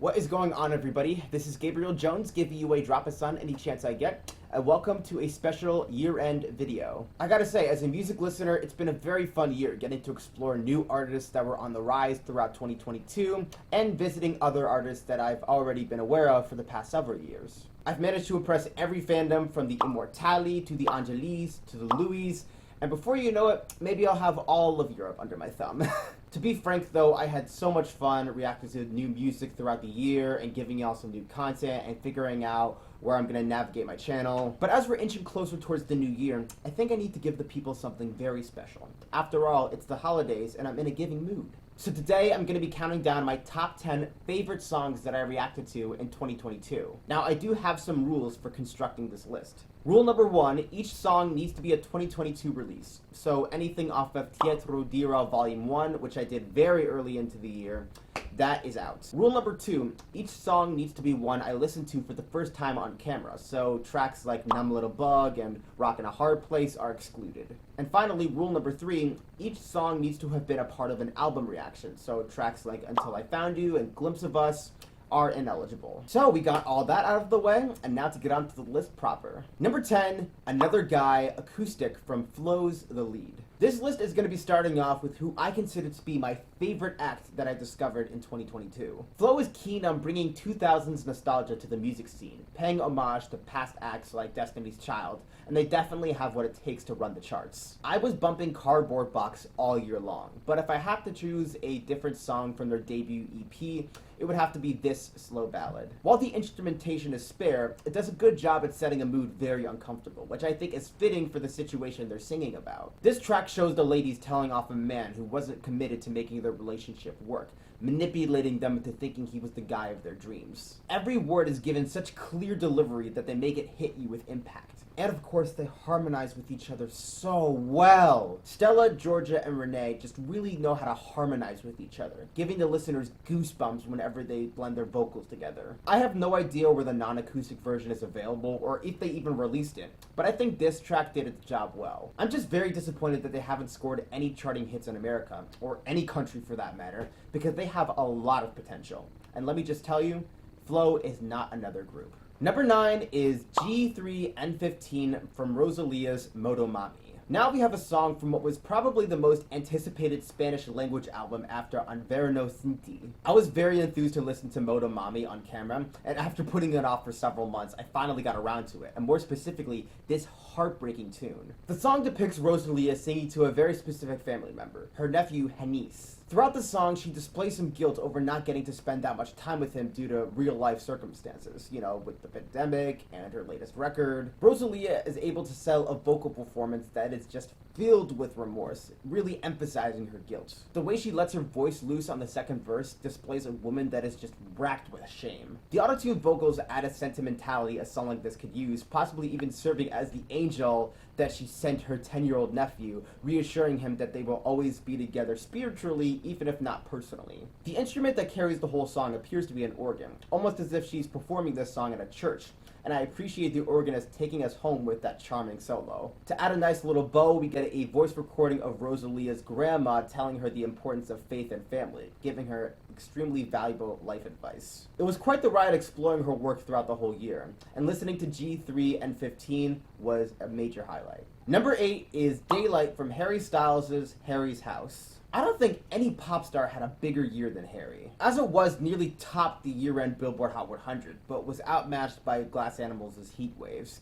What is going on, everybody? This is Gabriel Jones giving you a drop of sun any chance I get, and welcome to a special year-end video. I gotta say, as a music listener, it's been a very fun year getting to explore new artists that were on the rise throughout 2022 and visiting other artists that I've already been aware of for the past several years. I've managed to impress every fandom from the Immortali to the Angelis to the Louis, and before you know it, maybe I'll have all of Europe under my thumb. To be frank though, I had so much fun reacting to new music throughout the year and giving y'all some new content and figuring out where I'm going to navigate my channel. But as we're inching closer towards the new year, I think I need to give the people something very special. After all, it's the holidays and I'm in a giving mood. So today I'm going to be counting down my top 10 favorite songs that I reacted to in 2022. Now I do have some rules for constructing this list. Rule number 1, each song needs to be a 2022 release. So anything off of Teatro Dira Volume 1, which I did very early into the year, that is out. Rule number 2, each song needs to be one I listened to for the first time on camera. So tracks like Numb Little Bug and Rockin' a Hard Place are excluded. And finally, rule number 3, each song needs to have been a part of an album reaction. So tracks like Until I Found You and Glimpse of Us are ineligible. So we got all that out of the way, and now to get onto the list proper. Number 10, Another Guy acoustic from Flo's The Lead. This list is going to be starting off with who I consider to be my favorite act that I discovered in 2022. Flo is keen on bringing 2000s nostalgia to the music scene, paying homage to past acts like Destiny's Child, and they definitely have what it takes to run the charts. I was bumping Cardboard Box all year long, but if I have to choose a different song from their debut EP, it would have to be this slow ballad. While the instrumentation is spare, it does a good job at setting a mood very uncomfortable, which I think is fitting for the situation they're singing about. This track shows the ladies telling off a man who wasn't committed to making their relationship work, manipulating them into thinking he was the guy of their dreams. Every word is given such clear delivery that they make it hit you with impact. And of course, they harmonize with each other so well. Stella, Georgia, and Renee just really know how to harmonize with each other, giving the listeners goosebumps whenever they blend their vocals together. I have no idea where the non-acoustic version is available, or if they even released it, but I think this track did its job well. I'm just very disappointed that they haven't scored any charting hits in America, or any country for that matter, because they have a lot of potential. And let me just tell you, Flo is not another group. Number 9 is G3N15 from Rosalia's Motomami. Now we have a song from what was probably the most anticipated Spanish language album after Anverno Cinti. I was very enthused to listen to Motomami on camera, and after putting it off for several months, I finally got around to it, and more specifically, this heartbreaking tune. The song depicts Rosalia singing to a very specific family member, her nephew Hanis. Throughout the song, she displays some guilt over not getting to spend that much time with him due to real-life circumstances, you know, with the pandemic and her latest record. Rosalia is able to sell a vocal performance that is just filled with remorse, really emphasizing her guilt. The way she lets her voice loose on the second verse displays a woman that is just racked with shame. The auto-tuned vocals add a sentimentality a song like this could use, possibly even serving as the angel that she sent her 10-year-old nephew, reassuring him that they will always be together spiritually, even if not personally. The instrument that carries the whole song appears to be an organ, almost as if she's performing this song at a church, and I appreciate the organist taking us home with that charming solo. To add a nice little bow, we get a voice recording of Rosalia's grandma telling her the importance of faith and family, giving her extremely valuable life advice. It was quite the ride exploring her work throughout the whole year, and listening to G3 and 15 was a major highlight. Number 8 is Daylight from Harry Styles' Harry's House. I don't think any pop star had a bigger year than Harry. As It Was nearly topped the year-end Billboard Hot 100, but was outmatched by Glass Animals' Heat Waves.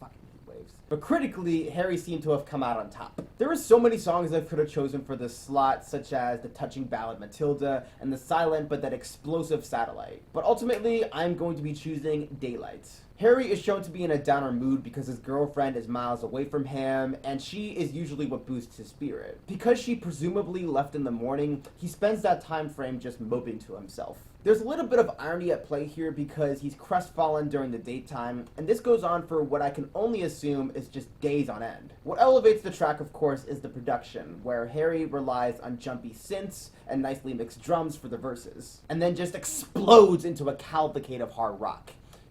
Fucking Heat Waves. But critically, Harry seemed to have come out on top. There were so many songs I could have chosen for this slot, such as the touching ballad Matilda and the silent but that explosive Satellite. But ultimately, I'm going to be choosing Daylight. Harry is shown to be in a downer mood because his girlfriend is miles away from him, and she is usually what boosts his spirit. Because she presumably left in the morning, he spends that time frame just moping to himself. There's a little bit of irony at play here because he's crestfallen during the daytime, and this goes on for what I can only assume is just days on end. What elevates the track, of course, is the production, where Harry relies on jumpy synths and nicely mixed drums for the verses, and then just explodes into a cavalcade of hard rock.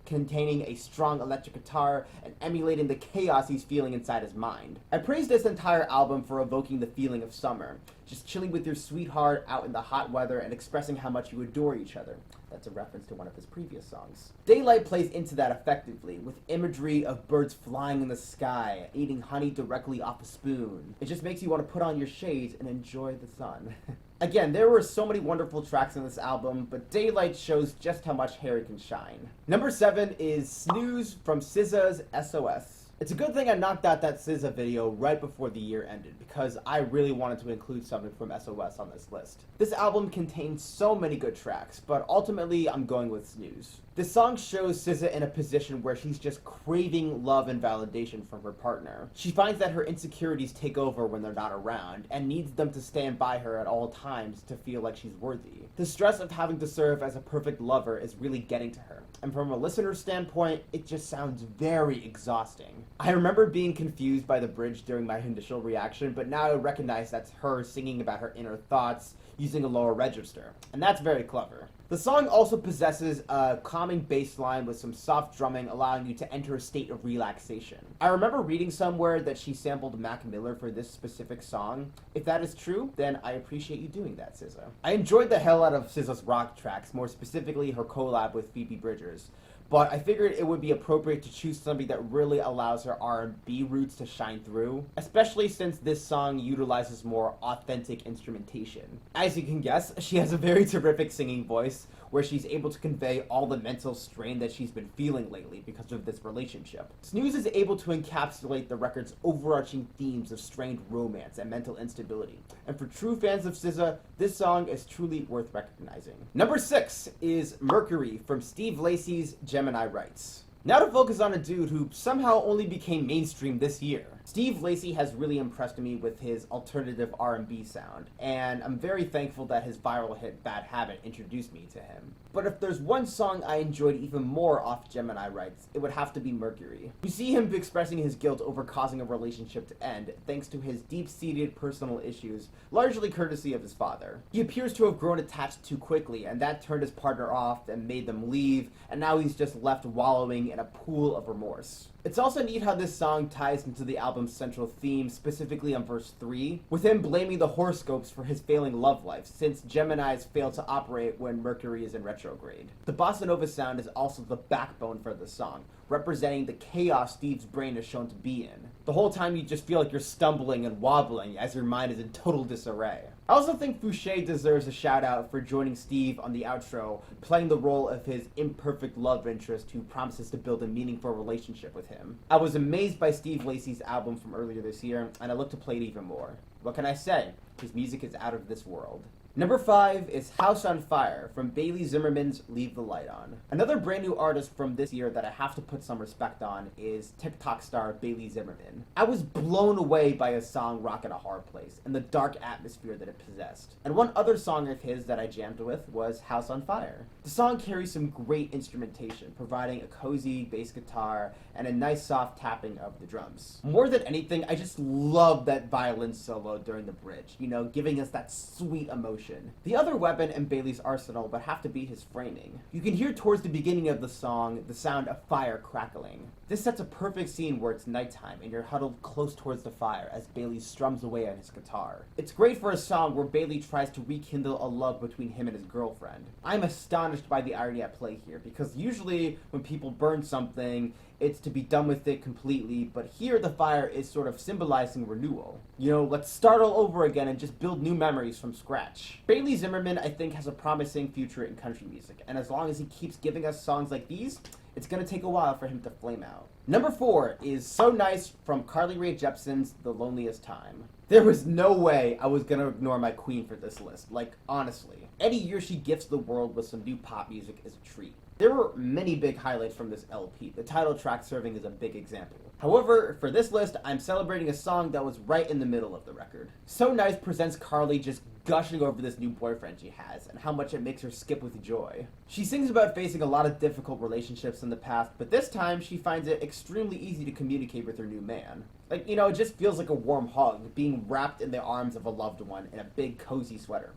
containing a strong electric guitar and emulating the chaos he's feeling inside his mind. I praise this entire album for evoking the feeling of summer, just chilling with your sweetheart out in the hot weather and expressing how much you adore each other. That's a reference to one of his previous songs. Daylight plays into that effectively, with imagery of birds flying in the sky, eating honey directly off a spoon. It just makes you want to put on your shades and enjoy the sun. Again, there were so many wonderful tracks on this album, but Daylight shows just how much Harry can shine. Number 7 is Snooze from SZA's SOS. It's a good thing I knocked out that SZA video right before the year ended, because I really wanted to include something from SOS on this list. This album contains so many good tracks, but ultimately I'm going with Snooze. This song shows SZA in a position where she's just craving love and validation from her partner. She finds that her insecurities take over when they're not around, and needs them to stand by her at all times to feel like she's worthy. The stress of having to serve as a perfect lover is really getting to her, and from a listener's standpoint, it just sounds very exhausting. I remember being confused by the bridge during my initial reaction, but now I recognize that's her singing about her inner thoughts using a lower register, and that's very clever. The song also possesses a calming bass line with some soft drumming, allowing you to enter a state of relaxation. I remember reading somewhere that she sampled Mac Miller for this specific song. If that is true, then I appreciate you doing that, SZA. I enjoyed the hell out of SZA's rock tracks, more specifically her collab with Phoebe Bridgers. But I figured it would be appropriate to choose something that really allows her R&B roots to shine through, especially since this song utilizes more authentic instrumentation. As you can guess, she has a very terrific singing voice, where she's able to convey all the mental strain that she's been feeling lately because of this relationship. Snooze is able to encapsulate the record's overarching themes of strained romance and mental instability. And for true fans of SZA, this song is truly worth recognizing. Number 6 is Mercury from Steve Lacy's Gemini Rights. Now to focus on a dude who somehow only became mainstream this year. Steve Lacy has really impressed me with his alternative R&B sound, and I'm very thankful that his viral hit Bad Habit introduced me to him. But if there's one song I enjoyed even more off Gemini Rights, it would have to be Mercury. You see him expressing his guilt over causing a relationship to end, thanks to his deep-seated personal issues, largely courtesy of his father. He appears to have grown attached too quickly, and that turned his partner off and made them leave, and now he's just left wallowing in a pool of remorse. It's also neat how this song ties into the album's central theme, specifically on verse 3, with him blaming the horoscopes for his failing love life, since Geminis fail to operate when Mercury is in retrograde. The bossa nova sound is also the backbone for the song, representing the chaos Steve's brain is shown to be in. The whole time you just feel like you're stumbling and wobbling as your mind is in total disarray. I also think Fouché deserves a shout out for joining Steve on the outro, playing the role of his imperfect love interest who promises to build a meaningful relationship with him. I was amazed by Steve Lacy's album from earlier this year, and I look to play it even more. What can I say? His music is out of this world. Number 5 is House on Fire from Bailey Zimmerman's Leave the Light On. Another brand new artist from this year that I have to put some respect on is TikTok star Bailey Zimmerman. I was blown away by his song Rockin' a Hard Place and the dark atmosphere that it possessed. And one other song of his that I jammed with was House on Fire. The song carries some great instrumentation, providing a cozy bass guitar and a nice soft tapping of the drums. More than anything, I just love that violin solo during the bridge, giving us that sweet emotion. The other weapon in Bailey's arsenal would have to be his framing. You can hear towards the beginning of the song the sound of fire crackling. This sets a perfect scene where it's nighttime and you're huddled close towards the fire as Bailey strums away on his guitar. It's great for a song where Bailey tries to rekindle a love between him and his girlfriend. I'm astonished by the irony at play here, because usually when people burn something, it's to be done with it completely, but here the fire is sort of symbolizing renewal. Let's start all over again and just build new memories from scratch. Bailey Zimmerman, I think, has a promising future in country music, and as long as he keeps giving us songs like these, it's gonna take a while for him to flame out. Number 4 is So Nice from Carly Rae Jepsen's The Loneliest Time. There was no way I was gonna ignore my queen for this list, honestly. Any year she gifts the world with some new pop music is a treat. There were many big highlights from this LP, the title track serving as a big example. However, for this list, I'm celebrating a song that was right in the middle of the record. So Nice presents Carly just gushing over this new boyfriend she has, and how much it makes her skip with joy. She sings about facing a lot of difficult relationships in the past, but this time she finds it extremely easy to communicate with her new man. It just feels like a warm hug, being wrapped in the arms of a loved one in a big cozy sweater.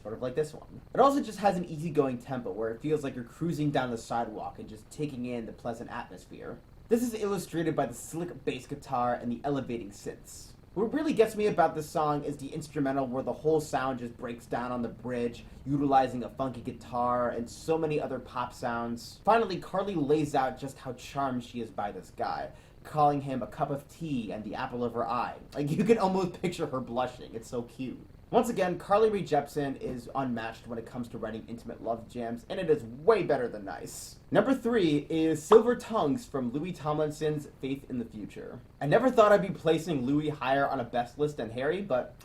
sort of like this one. It also just has an easygoing tempo where it feels like you're cruising down the sidewalk and just taking in the pleasant atmosphere. This is illustrated by the slick bass guitar and the elevating synths. What really gets me about this song is the instrumental where the whole sound just breaks down on the bridge, utilizing a funky guitar and so many other pop sounds. Finally, Carly lays out just how charmed she is by this guy, calling him a cup of tea and the apple of her eye. Like, you can almost picture her blushing. It's so cute. Once again, Carly Rae Jepsen is unmatched when it comes to writing intimate love jams, and it is way better than nice. Number 3 is Silver Tongues from Louis Tomlinson's Faith in the Future. I never thought I'd be placing Louis higher on a best list than Harry, but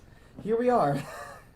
here we are.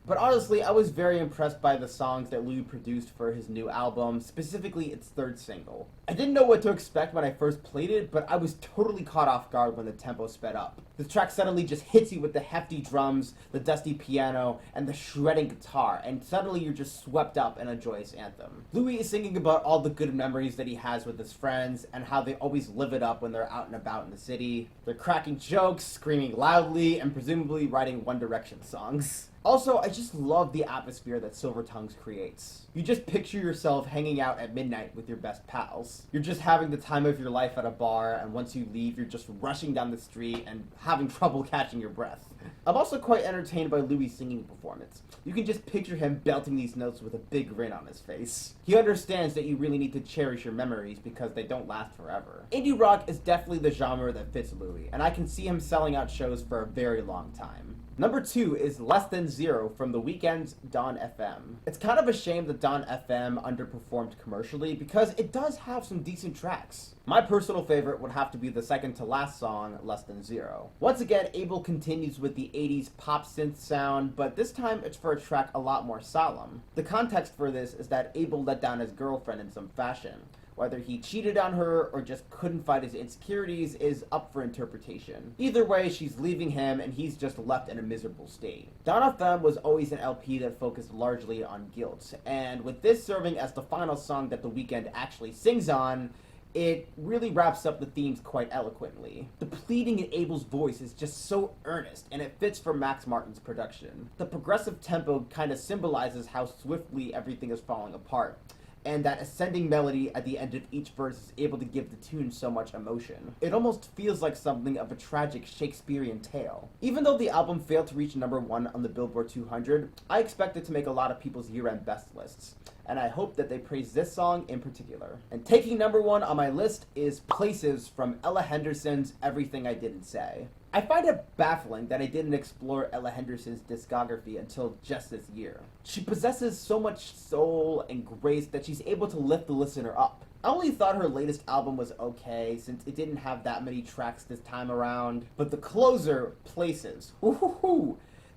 But honestly, I was very impressed by the songs that Louis produced for his new album, specifically its third single. I didn't know what to expect when I first played it, but I was totally caught off guard when the tempo sped up. The track suddenly just hits you with the hefty drums, the dusty piano, and the shredding guitar, and suddenly you're just swept up in a joyous anthem. Louis is singing about all the good memories that he has with his friends, and how they always live it up when they're out and about in the city. They're cracking jokes, screaming loudly, and presumably writing One Direction songs. Also, I just love the atmosphere that Silver Tongues creates. You just picture yourself hanging out at midnight with your best pals. You're just having the time of your life at a bar, and once you leave, you're just rushing down the street and having trouble catching your breath. I'm also quite entertained by Louis' singing performance. You can just picture him belting these notes with a big grin on his face. He understands that you really need to cherish your memories because they don't last forever. Indie rock is definitely the genre that fits Louis, and I can see him selling out shows for a very long time. Number 2 is Less Than Zero from The Weeknd's Dawn FM. It's kind of a shame that Dawn FM underperformed commercially because it does have some decent tracks. My personal favorite would have to be the second to last song, Less Than Zero. Once again, Abel continues with the 80s pop synth sound, but this time it's for a track a lot more solemn. The context for this is that Abel let down his girlfriend in some fashion. Whether he cheated on her or just couldn't fight his insecurities is up for interpretation. Either way, she's leaving him and he's just left in a miserable state. Dawn FM was always an LP that focused largely on guilt, and with this serving as the final song that The Weeknd actually sings on, it really wraps up the themes quite eloquently. The pleading in Abel's voice is just so earnest, and it fits for Max Martin's production. The progressive tempo kind of symbolizes how swiftly everything is falling apart, and that ascending melody at the end of each verse is able to give the tune so much emotion. It almost feels like something of a tragic Shakespearean tale. Even though the album failed to reach number 1 on the Billboard 200, I expect it to make a lot of people's year-end best lists, and I hope that they praise this song in particular. And taking number 1 on my list is Places from Ella Henderson's Everything I Didn't Say. I find it baffling that I didn't explore Ella Henderson's discography until just this year. She possesses so much soul and grace that she's able to lift the listener up. I only thought her latest album was okay, since it didn't have that many tracks this time around, but the closer, Places, woohoo!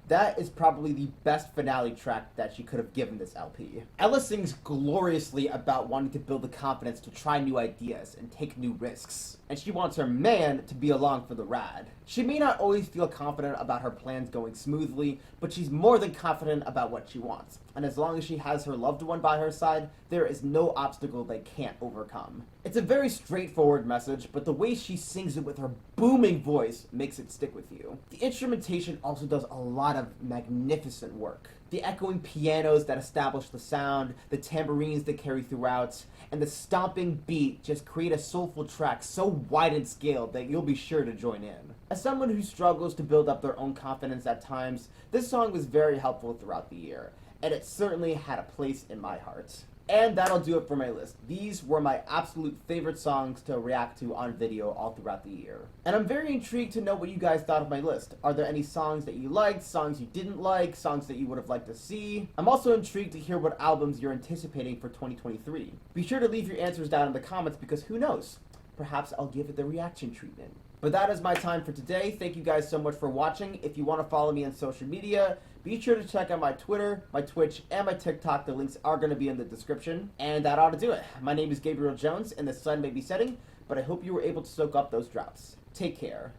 That is probably the best finale track that she could have given this LP. Ella sings gloriously about wanting to build the confidence to try new ideas and take new risks. And she wants her man to be along for the ride. She may not always feel confident about her plans going smoothly, but she's more than confident about what she wants. And as long as she has her loved one by her side, there is no obstacle they can't overcome. It's a very straightforward message, but the way she sings it with her booming voice makes it stick with you. The instrumentation also does a lot of magnificent work. The echoing pianos that establish the sound, the tambourines that carry throughout, and the stomping beat just create a soulful track so wide in scale that you'll be sure to join in. As someone who struggles to build up their own confidence at times, this song was very helpful throughout the year, and it certainly had a place in my heart. And that'll do it for my list. These were my absolute favorite songs to react to on video all throughout the year. And I'm very intrigued to know what you guys thought of my list. Are there any songs that you liked, songs you didn't like, songs that you would have liked to see? I'm also intrigued to hear what albums you're anticipating for 2023. Be sure to leave your answers down in the comments because who knows? Perhaps I'll give it the reaction treatment. But that is my time for today. Thank you guys so much for watching. If you want to follow me on social media, be sure to check out my Twitter, my Twitch, and my TikTok. The links are going to be in the description. And that ought to do it. My name is Gabriel Jones, and the sun may be setting, but I hope you were able to soak up those drops. Take care.